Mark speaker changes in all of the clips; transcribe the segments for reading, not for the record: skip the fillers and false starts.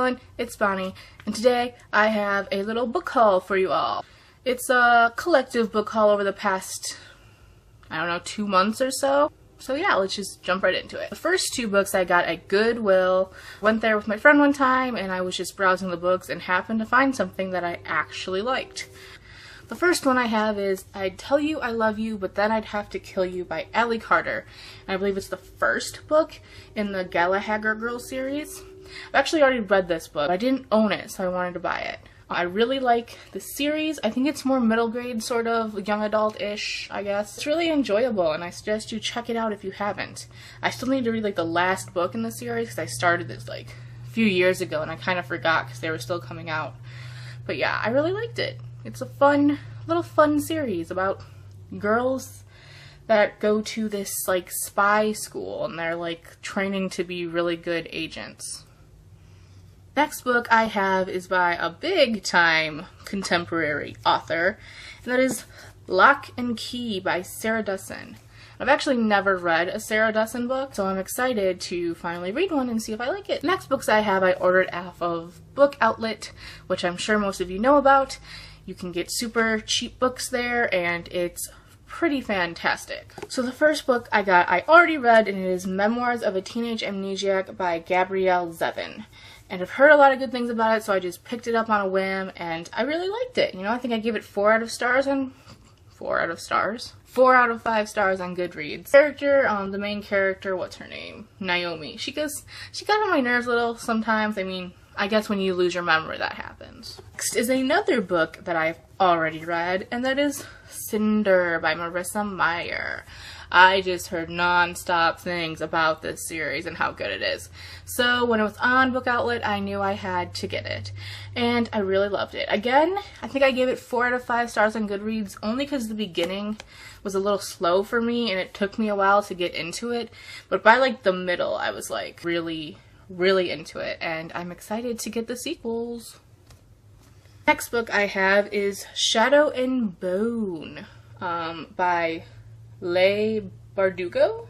Speaker 1: everyone, it's Bonnie, and today I have a little book haul for you all. It's a collective book haul over the past, 2 months or so. So yeah, let's just jump right into it. The first 2 books I got at Goodwill. Went there with my friend one time and I was just browsing the books and happened to find something that I actually liked. The first one I have is I'd Tell You I Love You, But Then I'd Have to Kill You by Allie Carter. And I believe it's the first book in the Gallagher Girls series. I've actually already read this book. I didn't own it, so I wanted to buy it. I really like the series. I think it's more middle grade, sort of young adult-ish, I guess. It's really enjoyable, and I suggest you check it out if you haven't. I still need to read the last book in the series because I started this a few years ago and I kind of forgot because they were still coming out. But yeah, I really liked it. It's a little fun series about girls that go to this spy school and they're training to be really good agents. Next book I have is by a big-time contemporary author, and that is Lock and Key by Sarah Dessen. I've actually never read a Sarah Dessen book, so I'm excited to finally read one and see if I like it. Next books I have I ordered off of Book Outlet, which I'm sure most of you know about. You can get super cheap books there, and it's pretty fantastic. So the first book I got I already read, and it is Memoirs of a Teenage Amnesiac by Gabrielle Zevon. And I've heard a lot of good things about it, so I just picked it up on a whim, and I really liked it. I think I gave it 4 out of 5 stars on Goodreads. The main character, what's her name? Naomi. She got on my nerves a little sometimes. I guess when you lose your memory, that happens. Next is another book that I've already read, and that is Cinder by Marissa Meyer. I just heard non-stop things about this series and how good it is. So when it was on Book Outlet, I knew I had to get it. And I really loved it. Again, I think I gave it 4 out of 5 stars on Goodreads only because the beginning was a little slow for me and it took me a while to get into it. But by the middle, I was really into it, and I'm excited to get the sequels. Next book I have is Shadow and Bone by Leigh Bardugo,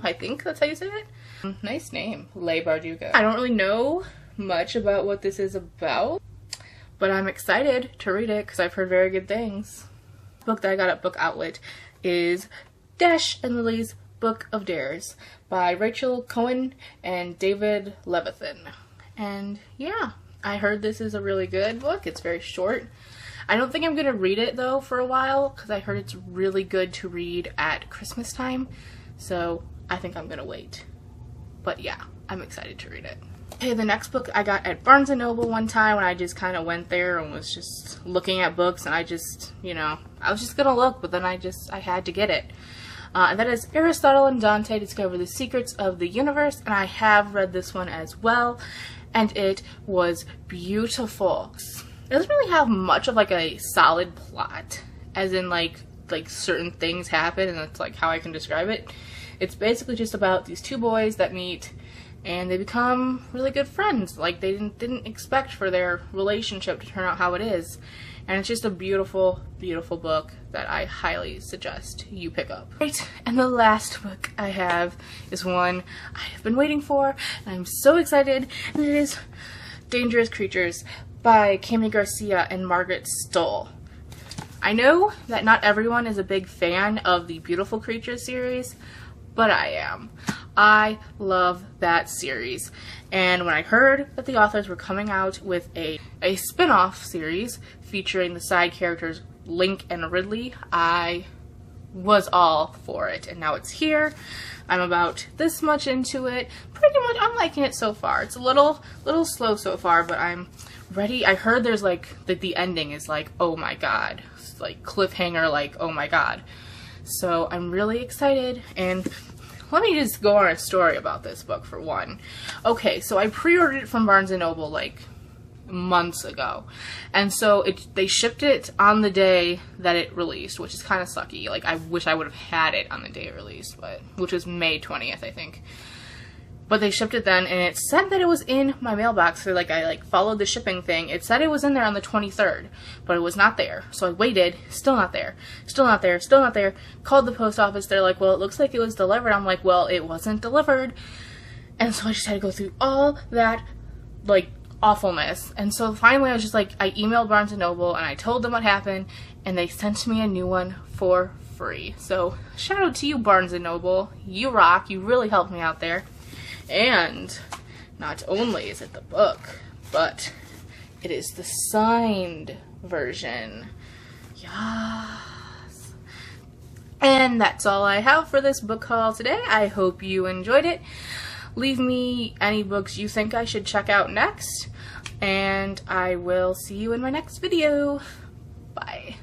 Speaker 1: I think that's how you say it. Nice name, Leigh Bardugo. I don't really know much about what this is about, but I'm excited to read it because I've heard very good things. The book that I got at Book Outlet is Dash and Lily's Book of Dares by Rachel Cohen and David Levithan. And yeah, I heard this is a really good book. It's very short. I don't think I'm going to read it though for a while because I heard it's really good to read at Christmas time. So I think I'm going to wait. But yeah, I'm excited to read it. Okay, the next book I got at Barnes & Noble one time when I just kind of went there and was just looking at books, and I just, I was just going to look, but then I had to get it. And that is Aristotle and Dante Discover the Secrets of the Universe, and I have read this one as well, and it was beautiful. It doesn't really have much of a solid plot, as in certain things happen, and that's how I can describe it. It's basically just about these 2 boys that meet, and they become really good friends. They didn't expect for their relationship to turn out how it is. And it's just a beautiful, beautiful book that I highly suggest you pick up. Right, and the last book I have is one I have been waiting for, and I'm so excited, and it is Dangerous Creatures by Garcia and Margaret Stohl. I know that not everyone is a big fan of the Beautiful Creatures series, but I am. I love that series, and when I heard that the authors were coming out with a spin-off series featuring the side characters Link and Ridley, I was all for it, and now it's here. I'm about this much into it. Pretty much, I'm liking it so far. It's a little slow so far, but I'm ready. I heard there's that the ending is oh my god. It's cliffhanger, oh my god. So I'm really excited, and let me just go on a story about this book for one. Okay, so I pre-ordered it from Barnes & Noble months ago, and so they shipped it on the day that it released, which is kind of sucky. I wish I would have had it on the day it released, which was May 20th, I think. But they shipped it then, and it said that it was in my mailbox. So I followed the shipping thing. It said it was in there on the 23rd, but it was not there. So I waited, still not there, still not there, still not there. Called the post office. They're like, well, it looks like it was delivered. I'm like, well, it wasn't delivered. And so I just had to go through all that like awfulness. And so finally I was just like, I emailed Barnes & Noble and I told them what happened, and they sent me a new one for free. So shout out to you, Barnes & Noble. You rock. You really helped me out there. And not only is it the book, but it is the signed version. Yes. And that's all I have for this book haul today. I hope you enjoyed it. Leave me any books you think I should check out next, and I will see you in my next video. Bye.